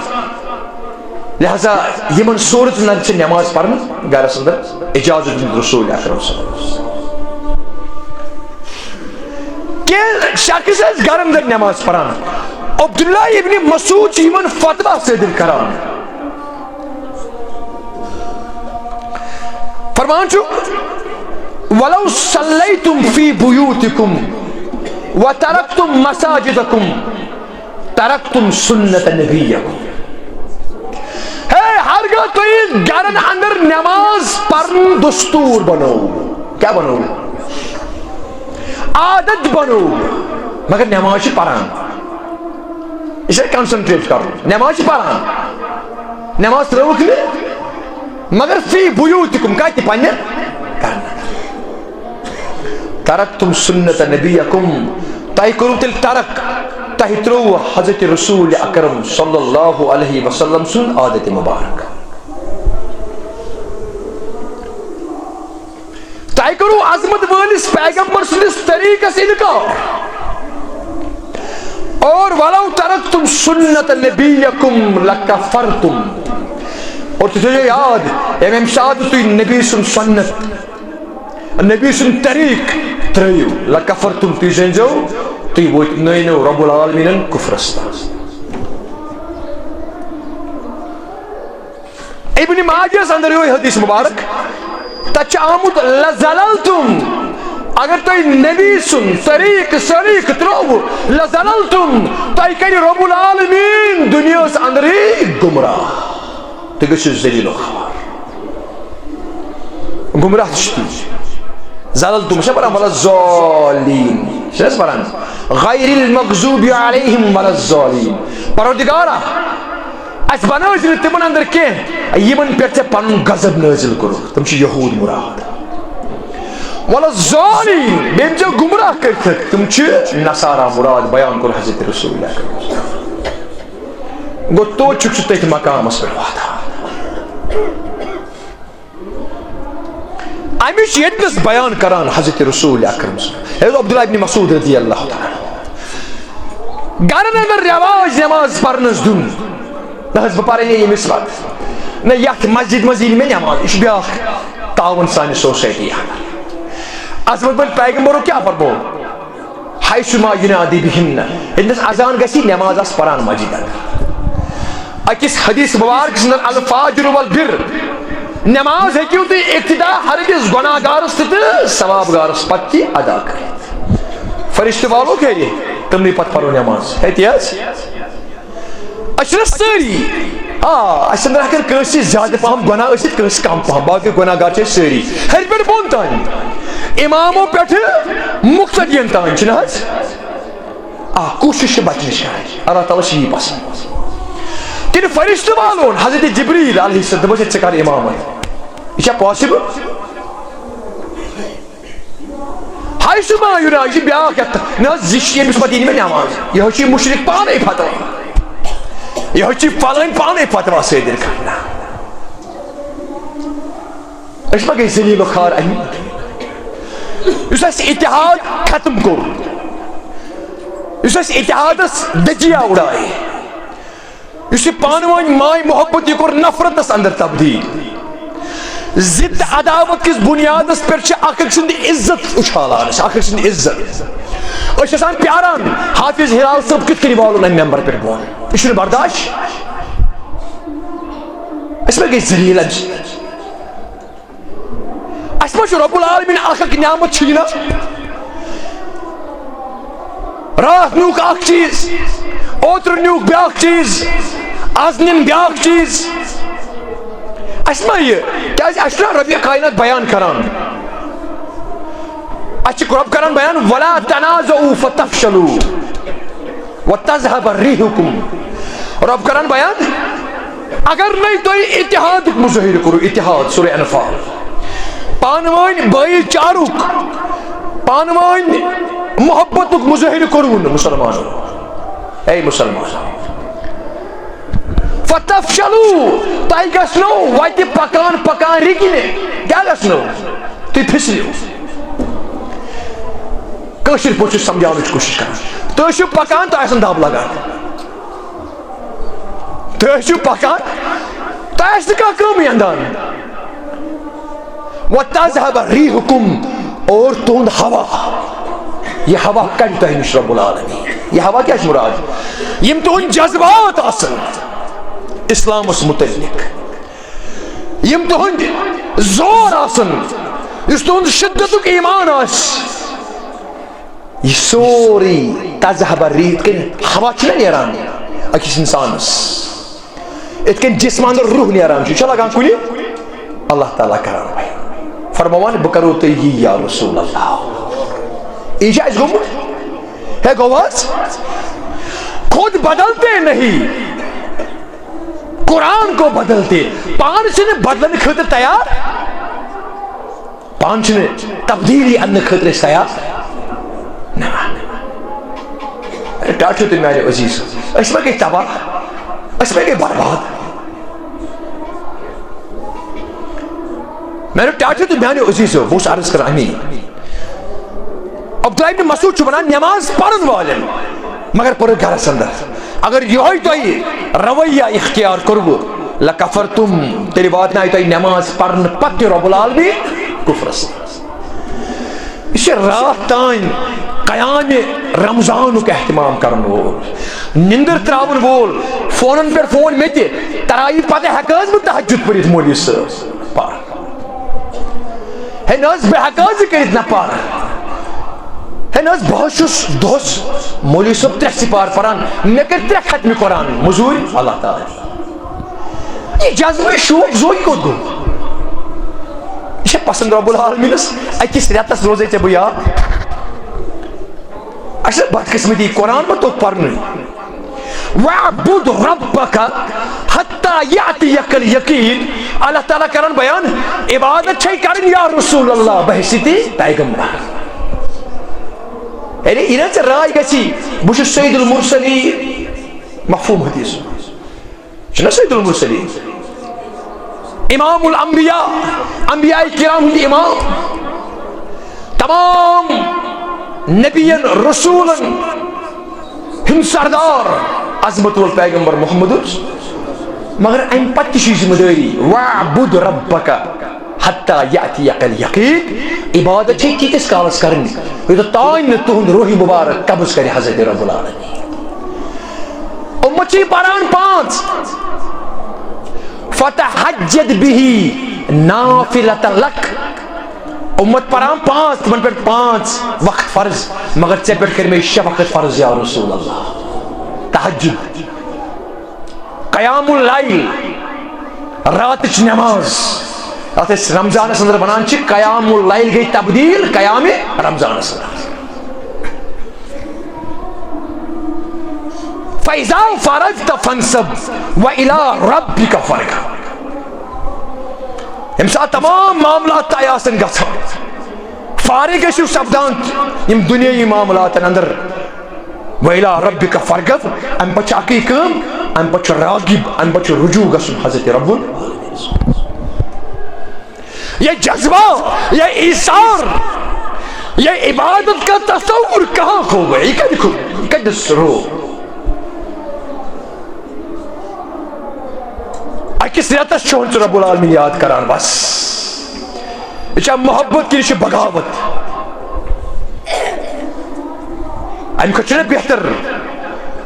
لہذا یمن صورتن منٛز چھ نماز پڑھن گرس اندر اجازت دیُتمُت رسول اکرم صلی اللہ علیہ وسلم کینٛہہ شخص ٲسۍ گرن اندر نماز پڑھان عبداللہ ابن مسعود چھ یمن فتوہ صادر کران فرمان چھُ ولو صلیتم فی بیوتکم وترکتم مساجدکم ترکتم سنت نبیکم ہے ہرگاہ تُہۍ گرن اندر نماز پڑھن دستور بنو کیا بنو عادت بنو مگر نماز چھ پڑھان اسے کنسنٹریٹ کرو نماز پڑھان نماز ترٛٲوٕکھ نہٕ مگر فی بیوتکم کتہِ پننہِ گرن ترکتم سنت نبیکم تۄہہِ کوٚروٕ تیٚلہِ ترک تۄہہِ ترٛووٕ حضرت رسول اکرم صلی اللہ علیہ وسلم سُنٛد عادت مبارک تۄہہِ کوٚروٕ عظمت وٲلِس پیغمبر سٕنٛدِس طریٖقس اِنکار اور ولو ترکتم سنت نبیکم لکفرتم اور تُہۍ تھٲیِو یاد ییٚمہِ ساتہٕ تُہۍ نبی سُنٛد سنت نبی سُنٛد طریٖق ترٛٲیِو لکفرتم تُہۍ زٲنۍزیو تُہۍ وٲتنٲینو رب العالمیٖنن کُفرس تام. ابن ماجہس اندر یہِ حدیث مبارک تتھ چھُ آمُت لزللتم اگر تُہۍ نبی سُنٛد طریٖق سریٖق ترٛووٕ لزللتم تۄہہِ کرِ رب العالمیٖن دُنیاہس اندرٕے گمراہ تُہۍ گٔژھِو ذلیٖل و خوار. گمراہ چھِ تُہۍ زللتم چھا پران وَلَضَّالِّیٖن چھِ حظ پران غَیرِ الْمَغْضُوبِ عَلَیْہِمْ وَلَضَّالِّیٖن. پروردگارا اَسہِ بنٲوزِ نہٕ تِمن اندر کینٛہہ یِمن پٮ۪ٹھ ژےٚ پنُن غضب نٲزِل کوٚرُکھ تِم چھِ یہوٗد مراد. وَلَضَّالِّیٖن بیٚیہِ ژےٚ گمراہ کٔرِتھ تِم چھِ نصارا مراد بیان کوٚر حضرت رسول گوٚو توتہِ چھُکھ ژٕ تٔتھۍ مقامس پٮ۪ٹھ واتان. امِچ ییٚتنس بیان کران حضرت رسول اکرم عبداللہ ابن مسعود رضی اللہ تعالیٰ گرن اندر رواج نماز پرنس دِیُن نہ حظ بہٕ پرے نہٕ ییٚمِس پتہٕ نہ یتھ مسجد منٛز یی نہٕ مےٚ نماز یہِ چھُ بیٛاکھ تعاوُن سانہِ سوسایٹی اندر. عظمت بٔلۍ پیغمبرو کیٛاہ فرموو حیثما ینادی بہن ییٚتنس اذان گژھِ نماز آسہِ پران مسجد اندر. أکِس حدیث مبارکس اندر الفاجر والبر نماز ہیٚکِو تُہۍ اقتدا ہرگز گۄناہ گارس تہٕ ثواب گارس پتہٕ تہِ ادا کٔرِتھ. فرشتہٕ والو کَرِ تِمنٕے پتہٕ پرو نماز ہیٚتہِ حظ أسۍ چھِنہ سٲری اَسہِ اندر ہٮ۪کن کٲنٛسہِ زیادٕ پہم گۄناہ ٲسِتھ کٲنٛسہِ کم پہم باقٕے گۄناہ گار چھِ أسۍ سٲری ہیٚرِ پٮ۪ٹھ بۄن تانۍ اِمامو پٮ۪ٹھٕ مُقتدین تانۍ چھِنہ حظ کوٗشِش چھِ بچنٕچ کرٕنۍ اللہ تعالیٰ چھِ یی پسنٛد. کِنہٕ فرشتہٕ والون حضرت جبریٖل علیہ السلام دوٚپُس ہے ژٕ کر اِمامت یہِ چھا پاسِبٕل. حیثما یُنا یہِ چھِ بیٛاکھ یتھ نہ حظ یہِ چھِ ییٚمِس پتہٕ یی نہٕ مےٚ نماز یِہوے چھِ مُشرِک پانے فتوا یِہوے چھِ فلٲنۍ پانے فتوا صٲدِر کران. أسۍ ما گٔے ذلیٖل و خوار اَمہِ یُس اَسہِ اتحاد ختم کوٚر یُس اَسہِ اتحادس دٔجیا اُڑایہِ یُس یہِ پانہٕ ؤنۍ ماے محبت یہِ کوٚر نفرتس اندر تبدیٖل ضد عداوت کِس بُنیادس پٮ۪ٹھ چھِ اکھ أکۍ سُنٛد عزت اُچھالان أسۍ اکھ أکۍ سُنٛد عزت أسۍ چھِ آسان پیاران حافظ ہلال صٲب کِتھ کٔنۍ والُن اَمہِ ممبر پٮ۪ٹھ بۄن یہِ چھُنہٕ برداش. أسۍ ما گٔے ذلیٖل اَمہِ سۭتۍ اَسہِ ما چھُ رب العالمیٖن اکھ اکھ نعمت چھُیہِ راتھ نیوٗکھ اکھ چیٖز اوترٕ نیوٗکھ بیٛاکھ چیٖز آز نِن بیٛاکھ چیٖز. اَسہِ ما یہِ کیٛازِ اَسہِ چھُنہ رۄبہِ کاینات بیان کران اَسہِ چھُ رۄب کران بیان ولا تنازعوا فتفشلوا وتذهب ريحكم. رۄب کران بیان اگر نَے تُہۍ اتحادُک مظٲہرٕ کوٚرُو اتحاد سورہ انفال پانہٕ ؤنۍ بٲیی چارُک پانہٕ ؤنۍ محبتُک مظٲہرٕ کوٚروٕ نہٕ مُسلمانو اے مُسلمان فتفشلوا تۄہہِ گژھنو وتہِ پکان پکان رِکنہِ کیٛاہ گژھنو تُہۍ پھسرِو. کٲشِر پٲٹھۍ چھُ سمجھاونٕچ کوٗشِش کران تُہۍ ٲسِو پکان تۄہہِ آسن دب لگان تُہۍ ٲسِو پکان تۄہہِ آسہِ نہٕ کانٛہہ کٲمٕے اندان وتذهب ريحكم اور تُہُنٛد ہوا یہِ ہوا کڑِ تۄہہِ نِش رب العالمیٖن. یہِ ہوا کیٛاہ چھُ مُراد یِم تُہٕنٛدۍ جذبات آسن اسلامس متعلق یِم تُہٕنٛدۍ زور آسن یُس تُہُنٛد شدتُک ایمان آسہِ یہِ سورُے تذهب ريح یِتھ کٔنۍ ہوا چھُنہ نیران أکِس اِنسانس یِتھ کٔنۍ جسمہٕ اندر روح نیران چھُ یہِ چھا لگان کُنہِ اللہ تعالیٰ کران فرماوان بہٕ کرو تۄہہِ یی یا رسول اللہ. یہِ چھا اَسہِ گوٚمُت ہے گوٚو حظ خود بدلتے نہیں قرآن کو بدلتے پانہٕ چھِنہٕ بدلنہٕ خٲطرٕ تیار پانہٕ چھِنہٕ تبدیٖلی اَننہٕ خٲطرٕ أسۍ تیار ٹاٹھِو تُہۍ میانہِ عزیٖز أسۍ ما گٔے تباہ أسۍ ما گٔے برباد. میں نے ٹاٹھے تو میانو عزیزو بہت عرض کر امین عبداللہ ابن مسعود چھو بنان نماز پڑھن والن مگر پر گھرس اندر اگر یہ تو رویہ اختیار کرو لکفرتم تیری بات نہ تو نماز پڑھن پتہ رب العالمین کفرس اسے رات تائن قیام رمضان کو اہتمام کرن وول نندر تراون وول فونن پر فون میتے ترائی پتہ ہکاز میں تہجد پڑھت مولی صاحب پار ہے ناز بے حکاز کرت نہ پار ہے ناز بہشس دوس مولی صاحب ترہ سپار پران میں کر ترہ ختم قرآن مزور اللہ تعالی یہ جذبہ شوق زوئی کو گو یہ پسند رب العالمین اکس ریتس روزے تے بیا اچھا بدقسمتی قرآن میں تو پڑھنے وَعْبُدْ رَبَّكَ حَتَّى يَعْتِيَكَ الْيَقِينَ اللہ تعالیٰ کرن بیان عبادت چھئی کرن یا رسول اللہ بحثیتی پیغمبر یعنی انہاں سے رائے گسی بش سید المرسلین مفہوم حدیث چنا سید المرسلین امام الانبیاء انبیاء کرام امام تمام نبیین رسولن ہم سردار عظمت والپیغمبر محمد مگر این پتی چیز مداری وَعْبُدْ رَبَّكَ حَتَّى يَأْتِيَكَ الْيَقِينَ عبادت چھئی کتس کالس کرنی یہ تو تائن تہند روحی مبارک قبض کری حضرت رب العالمین امت چھی پران 5 فَتَحَجَّدْ بِهِ نَافِلَةً لَكَ امت پران 5 تمن پر 5 وقت فرض مگر ژے پر کر میں 6 وقت فرض یا رسول اللہ تہجد قیام اللیل راتچ نماز ات رمضان اندر بنان چھ قیام اللیل گئی تبدیل قیام رمضان اندر فَإِذَا فَرَغْتَ فَانْصَبْ وَإِلَىٰ رَبِّكَ فَارْغَب امسا تمام معاملات تیاسن گژھان فارغ گژھو سپدان یم دنیائی معاملات اندر وَإِلَىٰ رَبِّكَ فَارْغَب ام پچھ اکی کام ام پچھ راغب ام پچھ رجوع گژھن حضرت رب یہ جذبہ یہ ایثار یہ عبادت کا تصور کہاں کھو گئے یہ کیا دیکھو قدس رو اکس ریتس چھوڑ رب العالمین یاد کران بس یہ محبت کی نش بغاوت ام کچھ بہتر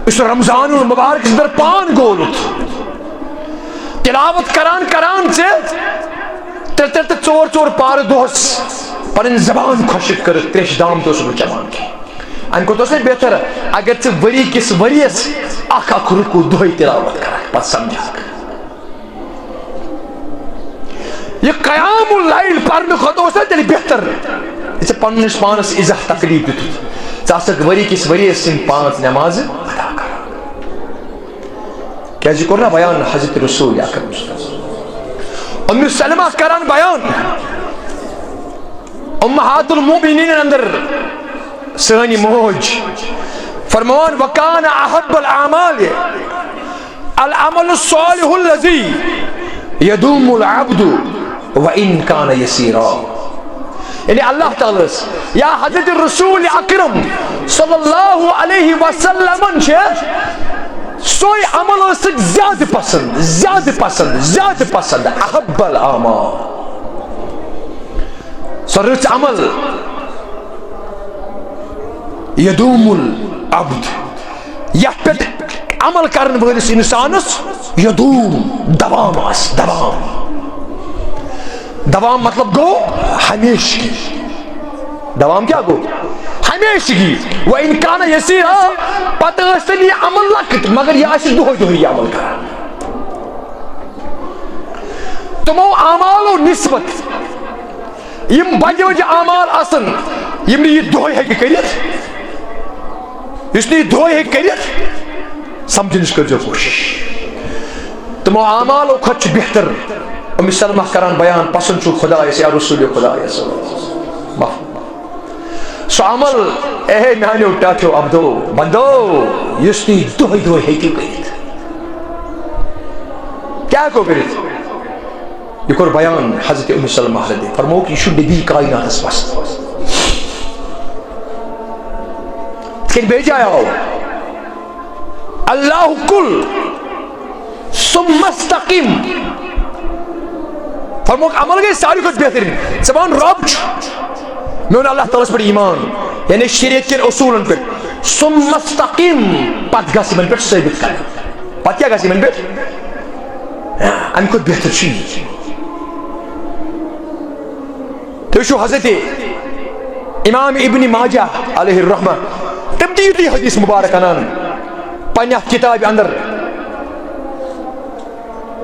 اس رمضان المبارک اندر پان گولت تلاوت کران سے تر 4 پار دوس پن زبان خوشک کر تریش دام تو سب چمان کی ام کو تو سے بہتر اگر ژ وری کس وریس اخ رکو دہی تلاوت کر پس سمجھا یہ قیام اللیل پرن خطو سے تیلی بہتر اسے پنس پانس عزت تقریب دیتو چاسک وری کس وری سن 5 نماز ادا کرا کیا جی کرنا بیان حضرت رسول اکرم ام سلمہ کران بیان امہات المؤمنین اندر سانی موج فرمان وکان احب الاعمال العمل الصالح الذي يدوم العبد وَإِن كَانَ يَسِيرًا یعنی اللہ تعالیٰ یا حضرت رسول اکرم صلی اللہ علیہ وسلم سوئی عمل اسک زیادہ پسند احب الاعمال سرچ عمل یدوم العبد یا پت عمل کرن وٲلِس انسانس یدوم دوام مطلب گو ہمیشگی دوام کیا گو ہمیشگی وَإِن كَانَ يَسِيرًا پتہ ٲسِن یہ عمل لکٹ مگر یہ آسہِ دۄہے یہ عمل کران تمو اعمالو نسبت یم بجہ بجہ اعمال آسن یم یہ دۄہے ہیٚکہِ کٔرِتھ یُس نہٕ یہ دۄہے ہیٚکہِ کٔرِتھ سمجھنٕچ کٔرزیو کوشش تمو اعمالو کھۄتہٕ چھُ بہتر ام سلمہ کران بیان پسند چھو خدا یا رسول خدا سو عمل اے میانو ٹاٹھو عبدو بندو یسنی دہی ہیکو کرت کیا کو کرت یہ کور بیان حضرت ام سلمہ رضی فرمو کہ یہ نبی کائنات اس پاس لیکن بیجا آؤ اللہ کل ثم استقیم فرمو کہ عمل گئی ساری کچھ بہترین زبان رب میں اللہ تعالیٰ پر ایمان یعنی شریعت کے اصولن پر ثم استقیم پت گسی من پر ثابت کرنا پت کیا گسی من پر ام کچھ بہتر چیز تو شو حضرت امام ابن ماجہ علیہ الرحمہ تم تیتی حدیث مبارک انان پنیہ کتاب اندر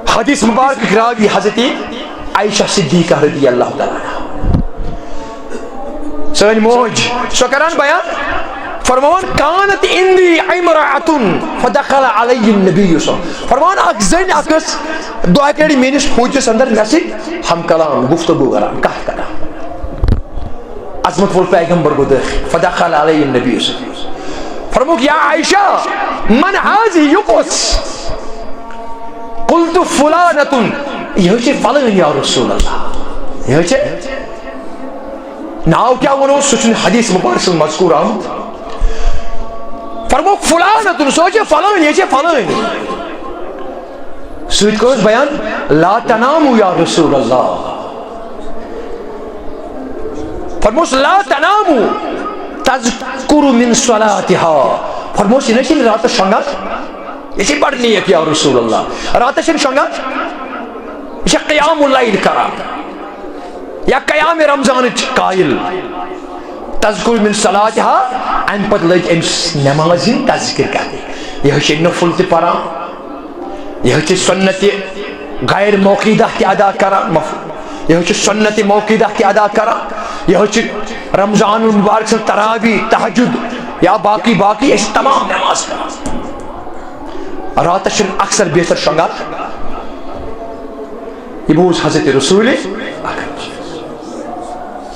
حدیث مبارک راوی حضرت عائشہ صدیقہ رضی اللہ تعالیٰ سن موج سو کران بیان فرمان کانت اندی امرأتن فدخل علی النبی صلی اللہ علیہ وسلم فرمان اک زن اکس دعا کری مینس حوجس اندر نسی ہم کلام گفتگو کران کہت کران عظمت فول پیغمبر کو داخل فدخل علی النبی صلی اللہ علیہ وسلم فرموک یا عائشہ من حاضی یقص قلت فلانتن یہ چھے فلان یا رسول اللہ یہ چھے ناو کیا ونو سچن حدیث مبارک سے مذکور آمد فرموک فلانتن سوچے فلان یہ چھے فلان سوچ کو اس بیان لا تنامو یا رسول اللہ فرموس لا تنامو تذکر من صلاتها فرموس یہ نہیں رات شنگت اسی پڑھنی ہے کیا رسول اللہ رات شنگت یہ قیام اللیل کرا یا قیام رمضان قائل تذکر من صلاتها ان پت لگ امس نمازین تذکر کرنے یہ چھے نفل تی پڑھا یہ چھے سنت غیر موقیدہ کی ادا کرا یہ چھے سنت موقیدہ کی ادا کرا یہ چھے رمضان المبارک سے تراویح تہجد یا باقی اس تمام نماز کرا رات شن اکثر بہتر شنگات یہ بوز حضرت رسول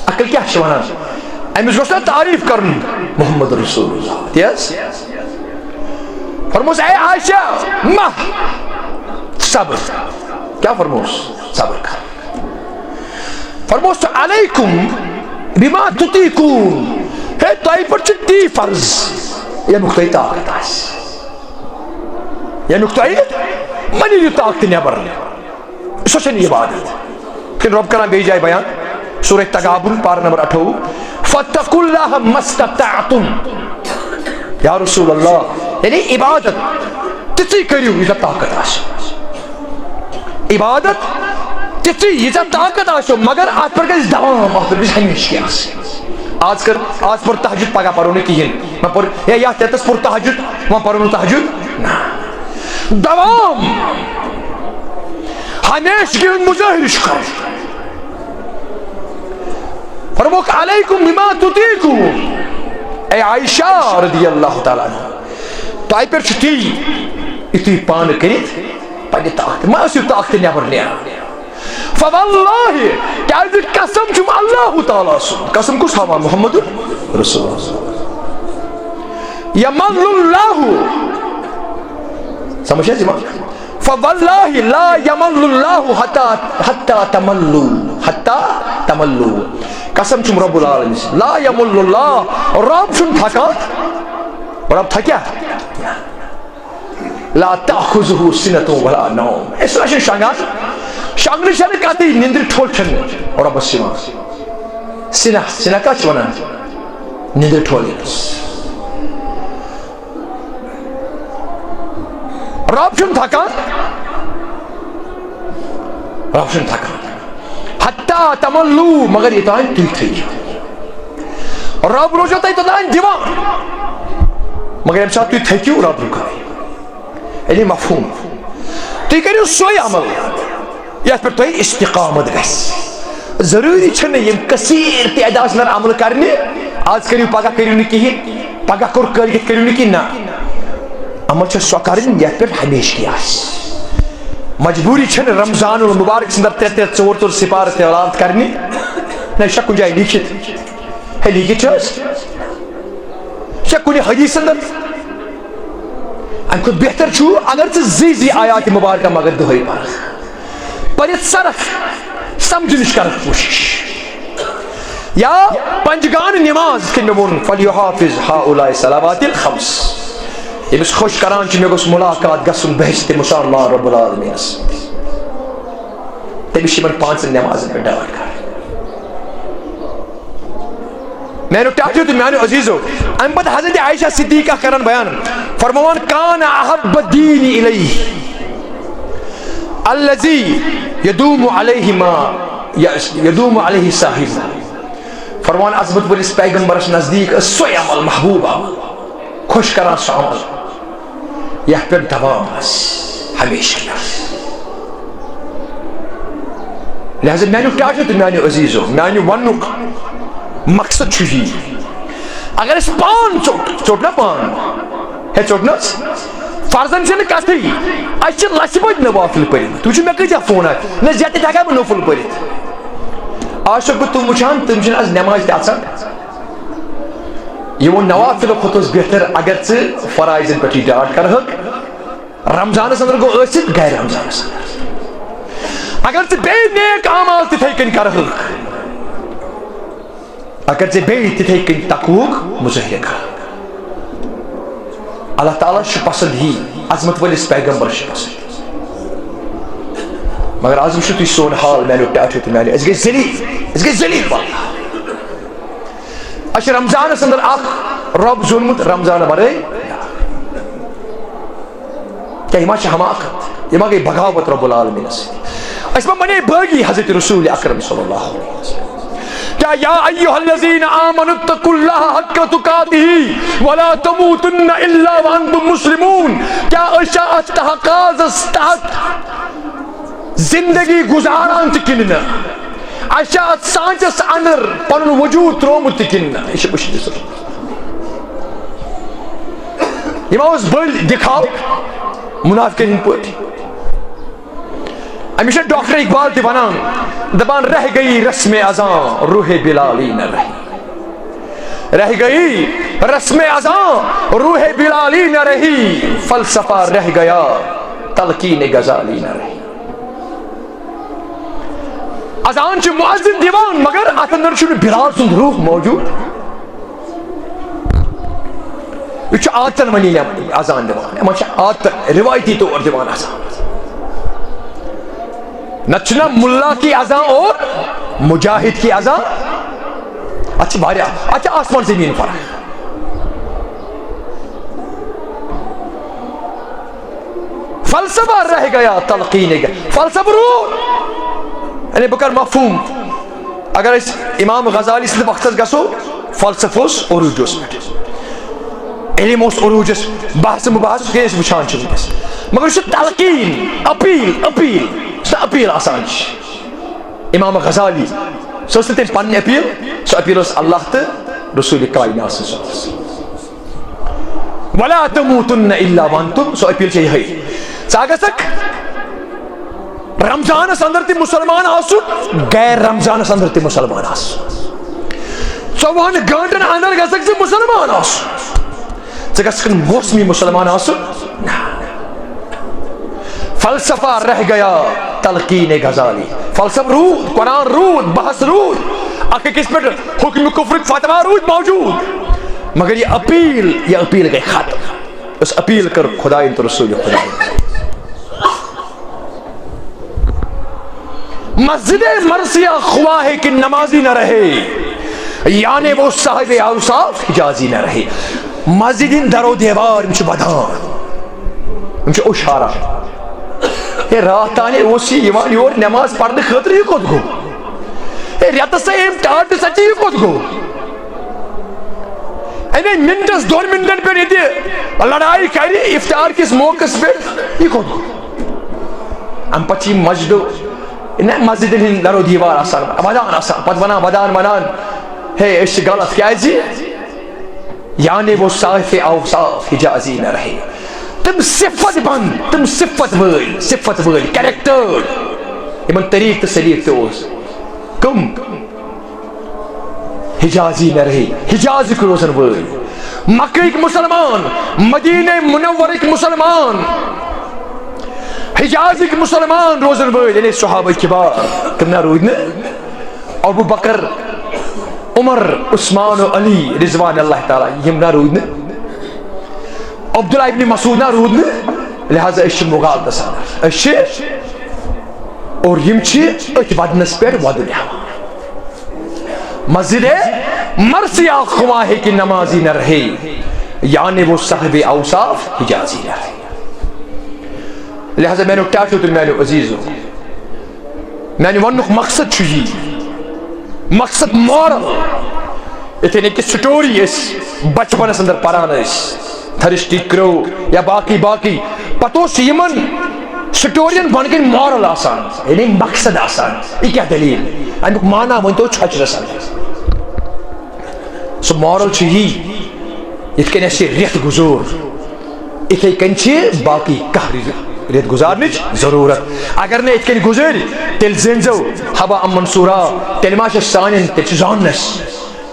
عقل کیا شوانا امس گوشنا تعریف کرن محمد رسول اللہ یس فرموس اے عائشہ مہ صبر کیا فرموس صبر کر فرموس علیکم بما تطیقون ہے تائی پر چھتی فرض یہ نقطۂ طاقت آس یہ نقطۂ منی جو طاقت نیبر سوچن عبادت پھر رب کرنا بھی جائے بیان سورہ تغابن پارہ نمبر 8 فَاتَّقُوا اللَّهَ مَا اسْتَطَعْتُمْ یا رسول اللہ یعنی عبادت تتی کریو یہ طاقت آس عبادت تتی یہ طاقت آسو مگر آج پر کس دوام آج پر کس ہمیش کی آس آج پر تحجد پاگا پرونے کی ہیں یا تیتس پر تحجد وہاں پرونے تحجد دوام ہمیش کی ان مظاہرش کر فرموک علیکم بما تطیقو اے عائشہ رضی اللہ تعالیٰ تو آئی پر چھتی اتنی پان کرت پانی طاقت ما اسی طاقت نیبر لیا فواللہ کیا جی قسم چھم اللہ تعالیٰ سن قسم کس ہوا محمد رسول اللہ یمل اللہ سمجھے جی فواللہ لا یمل اللہ حتی تملو قسم چھم رب العالمین لا یمل اللہ رب چھم تھکا رب تھکیا لا تأخذه سنة ولا نوم اس راشن شانگات شانگلی شانگ کہتی نندر ٹھول چھن اور اب سیما سنہ کا چھونا نندر ٹھول رب چھن تھکا حتی تملو مگر یہ تائیں توی تھی رب رو جاتا ہے تو تائیں دیوان مگر امسا توی تھی کیوں رب رو کھائی یعنی مفہوم توی کریو سوئی عمل یا پر توی استقامت گیس ضروری چھنے یم کثیر تعداد نر عمل کرنے آج کریو پاگا کریو نکی ہی پاگا کریو نکی نا عمل چھے سو کرن یا پر ہمیش کی آس مجبوری چھنے رمضان المبارک سندر تیتے چورتور سپارت اعلان کرنے نا شک جائے لیکھت ہے لیکھت چھوز شک کنی حدیث سندر ان کو بہتر چھو اگر چھ زی آیات مبارکہ مگر دہائی پر پرت سرخ سمجھنش کر کوشش یا پنجگان نماز کہ مون فلیحافظ هؤلاء الصلوات الخمس یمس خوش کران چھ مے گوس ملاقات گژھن بہشت مسلمان رب العالمین تمس من 5 نماز پہ ڈال کر میں ٹاٹو تو میانو عزیزو ام پتہ حضرت عائشہ صدیقہ کرن بیان فرمان کان احب الدین الیہ الذی یدوم علیہ ما یدوم علیہ صاحب فرمان عظمت ورس پیغمبرس نزدیک سوی عمل محبوب عمل خوش کران سو عمل یہ پر دوام ہمیشہ لہذا میانو ٹاٹو تو میانو عزیزو میانو ونک مقصد چھو اگر اس پان چوٹنا پان ہے چوٹنا فرضن سے کتھی اچھے لچھ بج نوافل پڑھت تجھے میں کتیا فون ہے نہ زیادہ تھا میں نوفل پڑھت آج تک تم وچھان تم چھن از نماز تاثر یہ وہ نوافل خطوز بہتر اگر سے فرائض پٹی ڈاٹ کر رمضان اندر گو ٲسِتھ غیر رمضان اندر اگر سے بے نیک اعمال تتھے کن کر اگر سے بے تتھے کن تقوق مظاہرہ کر اللہ تعالیٰ چھ پسند ہی عظمت ولس پیغمبر چھ پسند مگر آز وچھو تھی سون حال میں ٹاٹو تو میں اس گئی ذلیل واللہ اچھ رمضان اندر اخ رب زونمت رمضان برے کیا یہ ما چھ حماقت یہ ما گئی بغاوت رب العالمین سے اس میں بنے باغی حضرت رسول اکرم صلی اللہ علیہ وسلم کیا یا ایہا الذین آمنوا اتقوا اللہ حق تقاتہ ولا تموتن الا وانتم مسلمون کیا اشاعت تحقاز استحق زندگی گزاران تکننا اشاعت سانچس انر پنن وجود ترومت تکننا یہ بشد سر یہ موز بل دکھاؤ منافقین پوٹی ہمیشہ ڈاکٹر اقبال تھی بنان دبان رہ گئی رسم اذان روح بلالی نہ رہی رہ گئی رسم اذان روح بلالی نہ رہی فلسفہ رہ گیا تلقین غزالی نہ رہی اذان چھ مؤذن دیوان مگر ات اندر چھ بلال سند روح موجود یہ چھ آتن منی اذان دیوان اما چھ آتن روایتی طور دیوان اذان نچنا ملا کی اذان اور مجاہد کی اذان اچھا باریا اچھا آسمان زمین پر فلسفہ رہ گیا تلقین گیا فلسفہ روح یعنی بکر مفہوم اگر اس امام غزالی سے وقت گسو فلسفوس عروجوس علموس عروجس بحث مباحث کیس وچھان چھ مگر اس تلقین اپیل آسان امام غزالی سو تم پن اپیل سو اپیل اللہ تو رسول کائنات صلی اللہ علیہ وسلم ولا تموتن الا وانتم سو اپیل چھ ثاگسک رمضان اندر تی مسلمان آسو غیر رمضان اندر تی مسلمان آسو 24 گھنٹن اندر گسک سے مسلمان آسو ثاگسکن موسمی مسلمان آسو فلسفہ رہ گیا تلقین غزالی فلسفہ رود قرآن رود بحث رود آخر کس پر حکم کفر فتوہ رود موجود مگر یہ اپیل گئی ختم اس اپیل کر خدا انت رسول خدا مسجد مرثیہ خواہ ہے کہ نمازی نہ رہے یعنی وہ صاحب اوصاف حجازی نہ رہے مسجد در و دیوار مجھ بدان مجھ اشارہ یہ رات آنے اوسی یوان یور نماز پڑھنے خطر ہی کود گو ریت سے ایم ٹاٹ سچی ہی کود گو اینے منٹس 2 منٹن پر یہ دی لڑائی کری افطار کس موقع پر یہ کود گو ام پچی مسجدو انہیں مسجد ہن لرو دیوار آسان بدان آسان پت بنا بدان منان ہے اس غلط کیا جی یعنی وہ صاحب اوصاف حجازی نہ رہے تم صفت بند تم صفت ول کریکٹر یمن طریق تو سلیق تو کم حجازی نہ رہے حجاز کو روزن ول مکہ ایک مسلمان مدینہ منور ایک مسلمان حجازک مسلمان روزن وٲلۍ یعنی صحابہ کبار تِم نا روٗدۍ نہٕ ابو بکر عمر عثمان و علی رضوان اللہ تعالیٰ یِم نا روٗدۍ نہٕ عبداللہ ابن مسعود نا روٗد نہٕ لہذا أسۍ چھِ مغالطس اندر أسۍ چھِ اور یِم چھِ أتھۍ ودنس پٮ۪ٹھ ودُن ہٮ۪وان مسجد مرثیہ خواہ کہ نمازی نہ رہے یعنی وہ صاحب اوصاف حجازی نہ رہے لہذا میں نے ٹاٹو تو میں نے عزیزو میں نے ونک مقصد چھُ یی مقصد مورل اتنے کہ سٹوری اس بچپنس اندر پران اس تھرسٹی کرو یا باقی باقی پتو یمن سٹورین بن گئی مورل آسان یعنی مقصد آسان یہ کیا دلیل امیک معنی ونتو چھچرس اندر سو مورل چھُ یی یتھ کن اَسہِ ریت گزور اتھے کن چھ باقی کانٛہہ ریت گزارنٕچ ضرورت اگر نہ اتھ کن گزٲرۍ تیٚلہِ زٲنۍزیو حبا منصورا تیٚلہِ ما چھِ سانٮ۪ن تیٚلہِ چھُ زاننس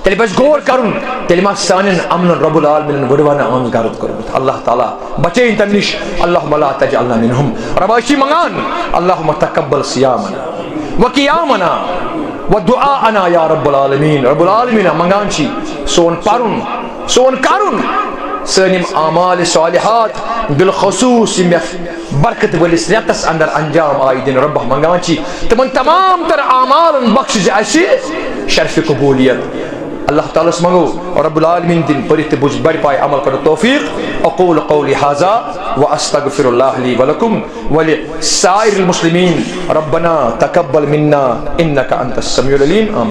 تیٚلہِ پزِ غور کرُن تیٚلہِ ما سانٮ۪ن امنن رب العالمین گُڈوانہ آمٕژ غرض کوٚرمُت اللہ تعالیٰ بچٲیِن تمہِ نِش اللہم لا تجعلنا منہم ربا أسۍ چھِ منگان اللہم تقبل صیامنا وقیامنا ودعاءنا یا رب العالمین رب العالمین منگان چھی سون پرن سون کرن سٲنِم اعمال صالحات بالخصوص یِم یتھ برکت وٲلِس رٮ۪تس اندر انجام آیہِ دِنہٕ رۄبہ منگان چھی تِمن تمام تر اعمالن بخش زِ اسہِ شرفِ قبولیت اللہ تعالیٰ اس منگو رب العالمین دن پرت بوجھ بڑ پائے عمل کرو توفیق اقول قولی ھذا واستغفر اللہ لی ولکم ولسائر المسلمین ربنا تقبل منا انک انت السمیع العلیم.